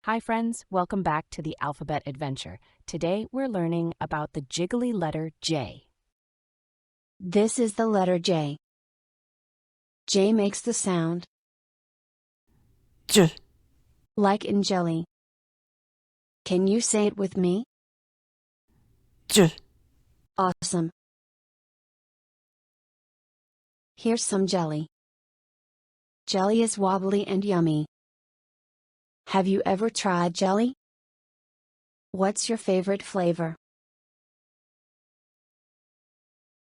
Hi friends, welcome back to the Alphabet Adventure. Today we're learning about the jiggly letter J. This is the letter J. J makes the sound J, like in jelly. Can you say it with me? J, Awesome. Here's some jelly. Jelly is wobbly and yummy. Have you ever tried jelly? What's your favorite flavor?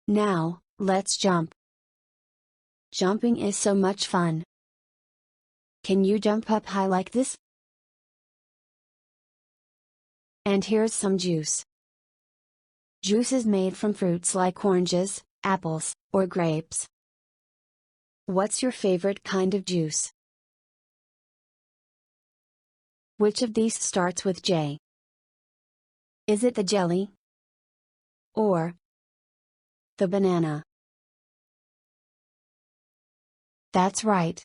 Now, let's jump. Jumping is so much fun. Can you jump up high like this? And here's some juice. Juice is made from fruits like oranges, apples, or grapes. What's your favorite kind of juice? Which of these starts with J? Is it the jelly? Or the banana? That's right.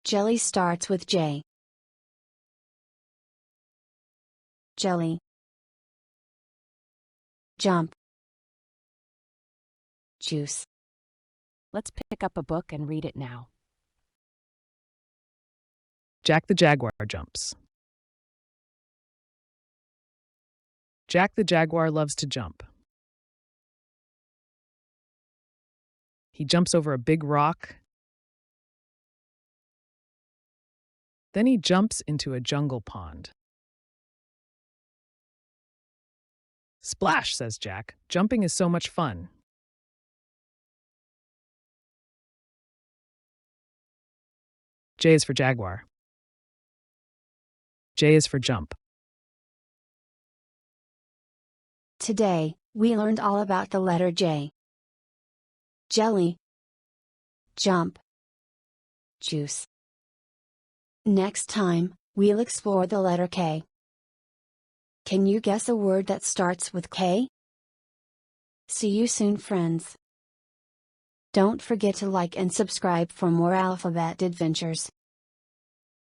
Jelly starts with J. Jelly. Jump. Juice. Let's pick up a book and read it now. Jack the Jaguar jumps. Jack the Jaguar loves to jump. He jumps over a big rock. Then he jumps into a jungle pond. Splash, says Jack. Jumping is so much fun. J is for Jaguar. J is for jump. Today, we learned all about the letter J. Jelly. Jump. Juice. Next time, we'll explore the letter K. Can you guess a word that starts with K? See you soon, friends. Don't forget to like and subscribe for more alphabet adventures.